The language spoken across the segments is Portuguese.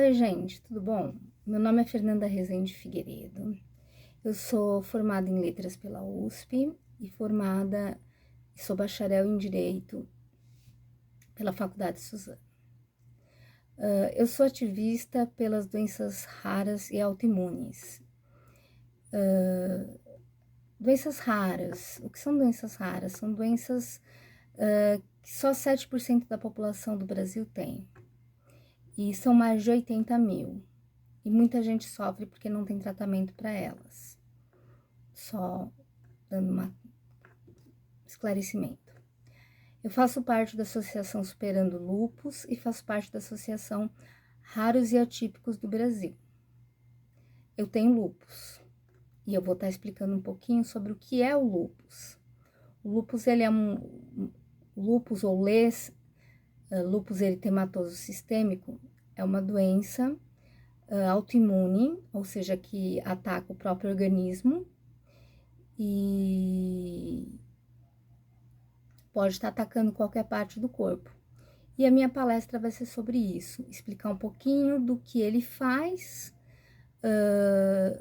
Oi, gente, tudo bom? Meu nome é Fernanda Rezende Figueiredo. Eu sou formada em Letras pela USP e sou bacharel em Direito pela Faculdade Suzano. Eu sou ativista pelas doenças raras e autoimunes. Doenças raras. O que são doenças raras? São doenças que só 7% da população do Brasil tem. E são mais de 80 mil. E muita gente sofre porque não tem tratamento para elas. Só dando um esclarecimento. Eu faço parte da Associação Superando Lupus e faço parte da Associação Raros e Atípicos do Brasil. Eu tenho lupus e eu vou estar explicando um pouquinho sobre o que é o lupus. O lupus, ele é lupus ou lupus eritematoso sistêmico, é uma doença autoimune, ou seja, que ataca o próprio organismo e pode estar atacando qualquer parte do corpo. E a minha palestra vai ser sobre isso, explicar um pouquinho do que ele faz,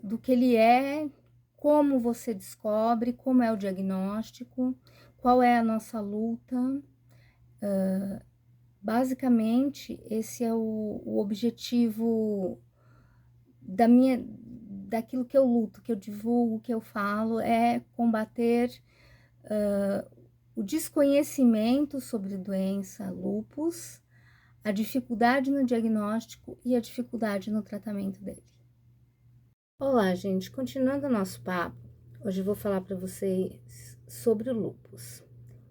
do que ele é, como você descobre, como é o diagnóstico, qual é a nossa luta. Basicamente, esse é o objetivo daquilo que eu luto, que eu divulgo, que eu falo, é combater o desconhecimento sobre a doença lupus, a dificuldade no diagnóstico e a dificuldade no tratamento dele. Olá, gente, continuando o nosso papo, hoje eu vou falar para vocês sobre o lupus.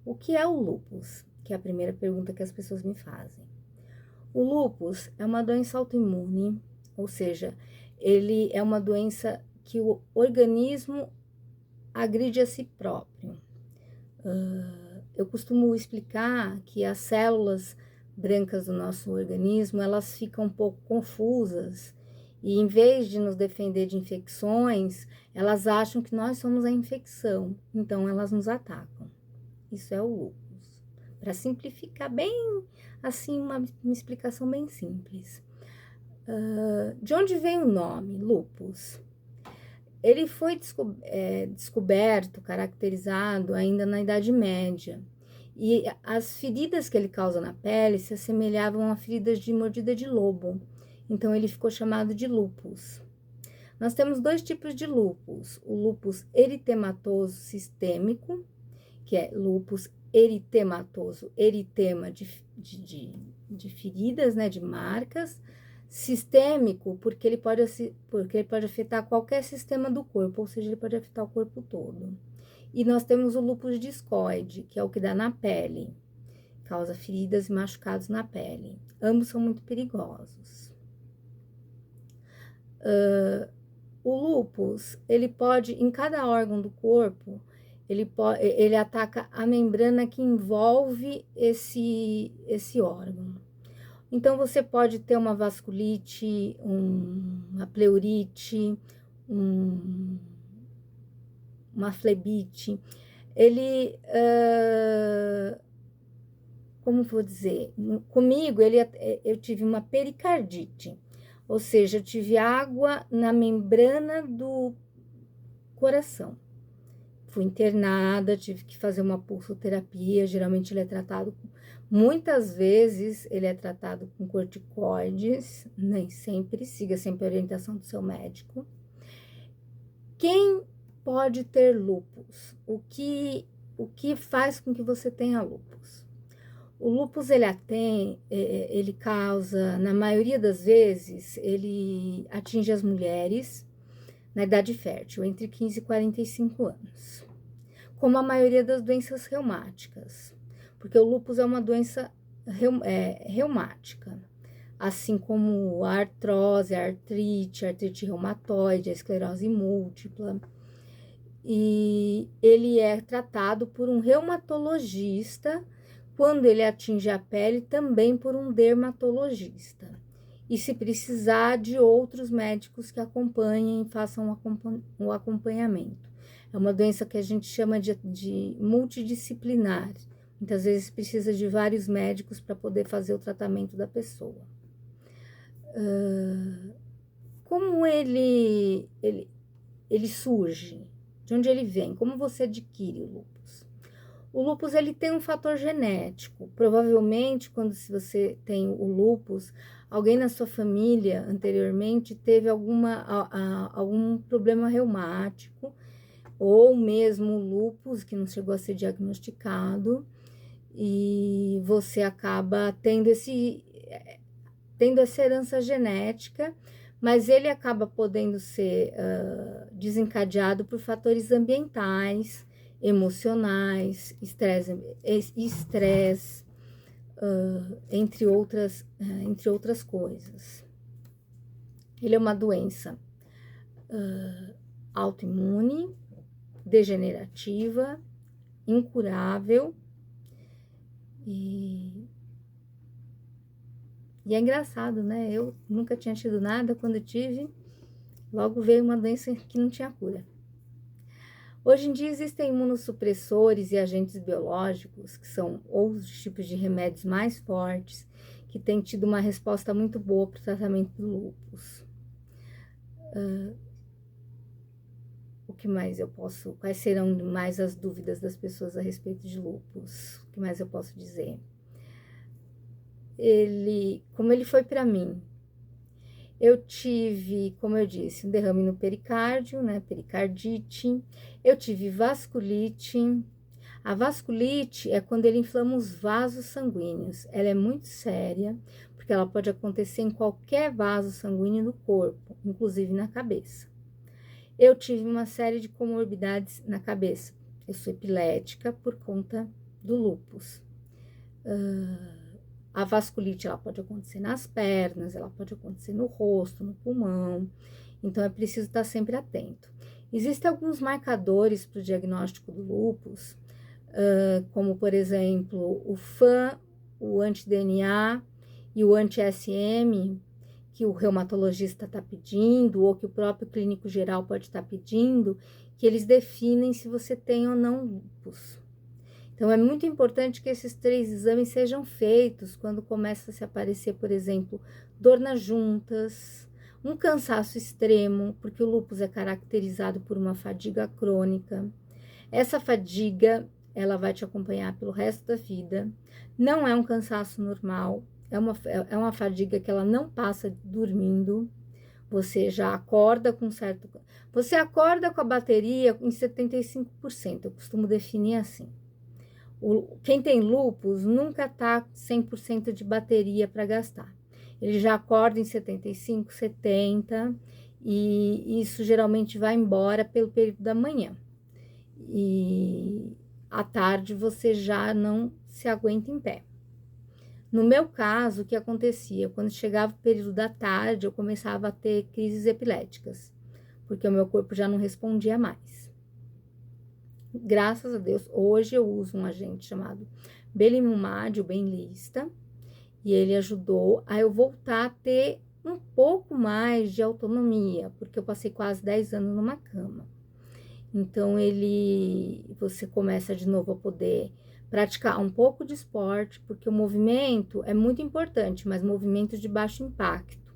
O que é o lupus? Que é a primeira pergunta que as pessoas me fazem. O lupus é uma doença autoimune, ou seja, ele é uma doença que o organismo agride a si próprio. Eu costumo explicar que as células brancas do nosso organismo, elas ficam um pouco confusas e em vez de nos defender de infecções, elas acham que nós somos a infecção, então elas nos atacam. Isso é o lupus. Para simplificar bem, assim, uma explicação bem simples. De onde vem o nome lupus? Ele foi descoberto, caracterizado ainda na Idade Média. E as feridas que ele causa na pele se assemelhavam a feridas de mordida de lobo. Então, ele ficou chamado de lupus. Nós temos dois tipos de lupus. O lupus eritematoso sistêmico, que é lupus eritematoso, eritema de feridas, né, de marcas. Sistêmico, porque ele pode afetar qualquer sistema do corpo, ou seja, ele pode afetar o corpo todo. E nós temos o lupus discoide, que é o que dá na pele, causa feridas e machucados na pele. Ambos são muito perigosos. O lupus, ele pode, em cada órgão do corpo, ele ataca a membrana que envolve esse órgão. Então, você pode ter uma vasculite, uma pleurite, uma flebite. Ele, como vou dizer, comigo, eu tive uma pericardite, ou seja, eu tive água na membrana do coração. Fui internada, tive que fazer uma pulsoterapia, geralmente ele é tratado, muitas vezes ele é tratado com corticoides, nem sempre, siga sempre a orientação do seu médico. Quem pode ter lupus? O que faz com que você tenha lupus? O lupus, ele causa, na maioria das vezes, ele atinge as mulheres na idade fértil, entre 15 e 45 anos. Como a maioria das doenças reumáticas, porque o lupus é uma doença reumática, assim como a artrose, a artrite reumatoide, a esclerose múltipla. E ele é tratado por um reumatologista, quando ele atinge a pele, também por um dermatologista. E se precisar de outros médicos que acompanhem e façam o acompanhamento. É uma doença que a gente chama de multidisciplinar. Muitas vezes precisa de vários médicos para poder fazer o tratamento da pessoa. Como ele surge? De onde ele vem? Como você adquire o lúpus? O lúpus, ele tem um fator genético. Provavelmente, se você tem o lúpus, alguém na sua família anteriormente teve algum problema reumático, ou mesmo lúpus que não chegou a ser diagnosticado, e você acaba tendo essa herança genética, mas ele acaba podendo ser desencadeado por fatores ambientais, emocionais, estresse, entre outras coisas. Ele é uma doença autoimune, degenerativa, incurável, e é engraçado, né? Eu nunca tinha tido nada, quando tive, logo veio uma doença que não tinha cura. Hoje em dia existem imunossupressores e agentes biológicos, que são outros tipos de remédios mais fortes, que têm tido uma resposta muito boa para o tratamento do lúpus. O que mais quais serão mais as dúvidas das pessoas a respeito de lúpus? O que mais eu posso dizer? Como ele foi para mim, eu tive, como eu disse, um derrame no pericárdio, né, pericardite, eu tive vasculite. A vasculite é quando ele inflama os vasos sanguíneos. Ela é muito séria, porque ela pode acontecer em qualquer vaso sanguíneo do corpo, inclusive na cabeça. Eu tive uma série de comorbidades na cabeça. Eu sou epilética por conta do lúpus. A vasculite, ela pode acontecer nas pernas, ela pode acontecer no rosto, no pulmão. Então, é preciso estar sempre atento. Existem alguns marcadores para o diagnóstico do lúpus, como, por exemplo, o FAM, o anti-DNA e o anti-SM, que o reumatologista está pedindo, ou que o próprio clínico geral pode estar pedindo, que eles definem se você tem ou não lúpus. Então, é muito importante que esses 3 exames sejam feitos quando começa a se aparecer, por exemplo, dor nas juntas, um cansaço extremo, porque o lúpus é caracterizado por uma fadiga crônica. Essa fadiga, ela vai te acompanhar pelo resto da vida. Não é um cansaço normal, é uma fadiga que ela não passa dormindo. Você já acorda com certo... Você acorda com a bateria em 75%, eu costumo definir assim. Quem tem lúpus nunca tá 100% de bateria para gastar. Ele já acorda em 75, 70, e isso geralmente vai embora pelo período da manhã. E à tarde você já não se aguenta em pé. No meu caso, o que acontecia? Quando chegava o período da tarde, eu começava a ter crises epiléticas, porque o meu corpo já não respondia mais. Graças a Deus, hoje eu uso um agente chamado Belimumab, o Benlysta, e ele ajudou a eu voltar a ter um pouco mais de autonomia, porque eu passei quase 10 anos numa cama. Então, você começa de novo a poder praticar um pouco de esporte, porque o movimento é muito importante, mas movimento de baixo impacto.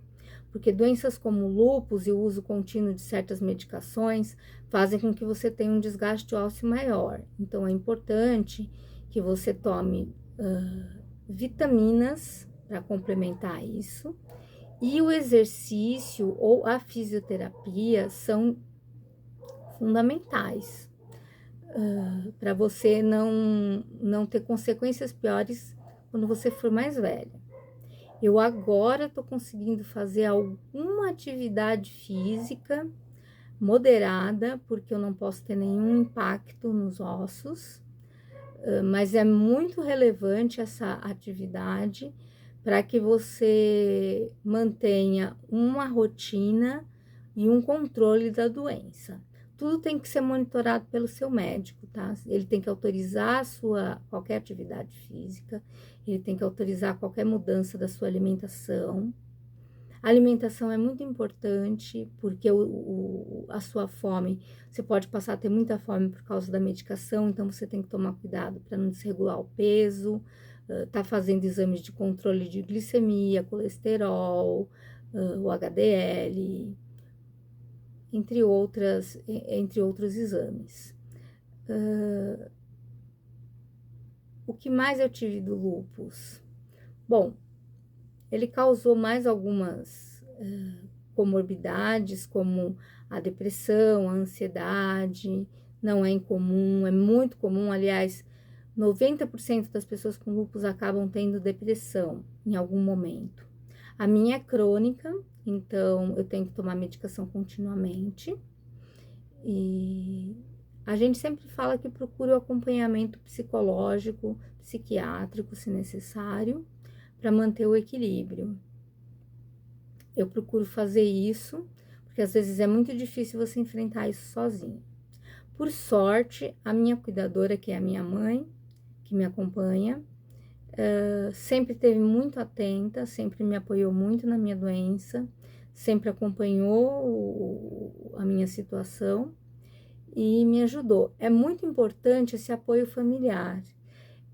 Porque doenças como lúpus e o uso contínuo de certas medicações fazem com que você tenha um desgaste ósseo maior. Então, é importante que você tome vitaminas para complementar isso. E o exercício ou a fisioterapia são fundamentais para você não ter consequências piores quando você for mais velha. Eu agora estou conseguindo fazer alguma atividade física moderada, porque eu não posso ter nenhum impacto nos ossos, mas é muito relevante essa atividade para que você mantenha uma rotina e um controle da doença. Tudo tem que ser monitorado pelo seu médico, tá? Ele tem que autorizar qualquer atividade física, ele tem que autorizar qualquer mudança da sua alimentação. A alimentação é muito importante, porque a sua fome, você pode passar a ter muita fome por causa da medicação, então você tem que tomar cuidado para não desregular o peso, tá fazendo exames de controle de glicemia, colesterol, o HDL, entre outros exames. O que mais eu tive do lúpus? Bom, ele causou mais algumas comorbidades, como a depressão, a ansiedade. Não é incomum, é muito comum, aliás, 90% das pessoas com lúpus acabam tendo depressão em algum momento. A minha é crônica, então eu tenho que tomar medicação continuamente. E a gente sempre fala que procura o acompanhamento psicológico, psiquiátrico, se necessário, para manter o equilíbrio. Eu procuro fazer isso, porque às vezes é muito difícil você enfrentar isso sozinho. Por sorte, a minha cuidadora, que é a minha mãe, que me acompanha, sempre esteve muito atenta, sempre me apoiou muito na minha doença, sempre acompanhou a minha situação e me ajudou. É muito importante esse apoio familiar.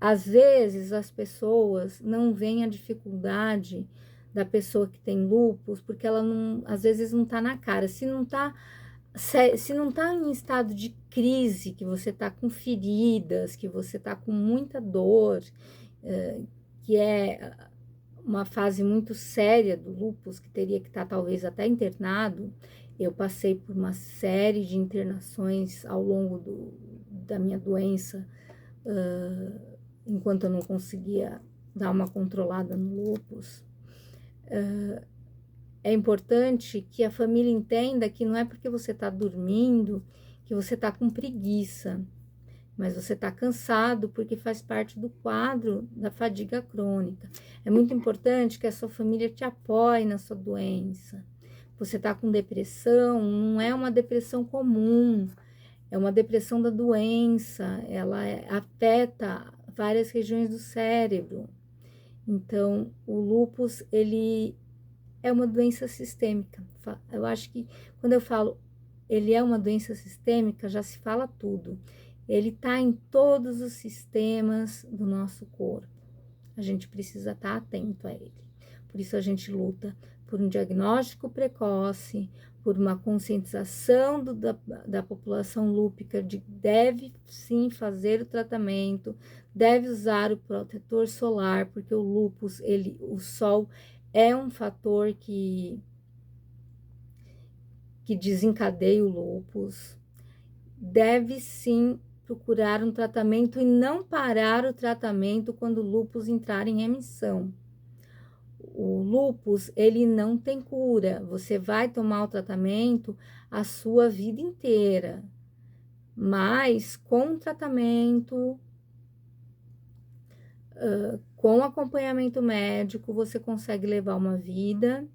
Às vezes as pessoas não veem a dificuldade da pessoa que tem lúpus, porque ela não, às vezes não tá na cara. Se não tá em estado de crise, que você tá com feridas, que você tá com muita dor, que é uma fase muito séria do lúpus, que teria que estar talvez até internado. Eu passei por uma série de internações ao longo da minha doença, enquanto eu não conseguia dar uma controlada no lúpus. É importante que a família entenda que não é porque você está dormindo que você está com preguiça, mas você está cansado porque faz parte do quadro da fadiga crônica. É muito importante que a sua família te apoie na sua doença. Você está com depressão, não é uma depressão comum, é uma depressão da doença, ela afeta várias regiões do cérebro. Então, o lúpus, ele é uma doença sistêmica. Eu acho que quando eu falo ele é uma doença sistêmica, já se fala tudo. Ele está em todos os sistemas do nosso corpo. A gente precisa estar atento a ele. Por isso a gente luta por um diagnóstico precoce, por uma conscientização da população lúpica de que deve sim fazer o tratamento, deve usar o protetor solar, porque o lúpus, o sol é um fator que desencadeia o lúpus. Deve sim procurar um tratamento e não parar o tratamento quando o lúpus entrar em remissão. O lúpus, ele não tem cura. Você vai tomar o tratamento a sua vida inteira. Mas com tratamento, com acompanhamento médico, você consegue levar uma vida.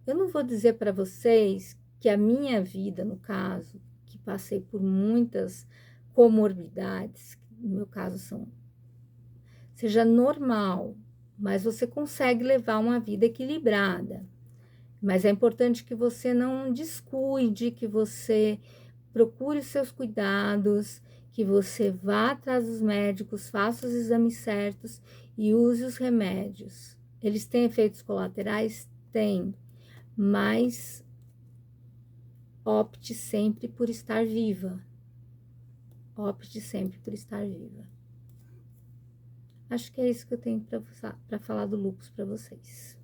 Eu não vou dizer para vocês que a minha vida, no caso, que passei por muitas comorbidades, no meu caso seja normal, mas você consegue levar uma vida equilibrada. Mas é importante que você não descuide, que você procure os seus cuidados, que você vá atrás dos médicos, faça os exames certos e use os remédios. Eles têm efeitos colaterais? Tem, mas opte sempre por estar viva. Opte sempre por estar viva. Acho que é isso que eu tenho para falar do lúpus para vocês.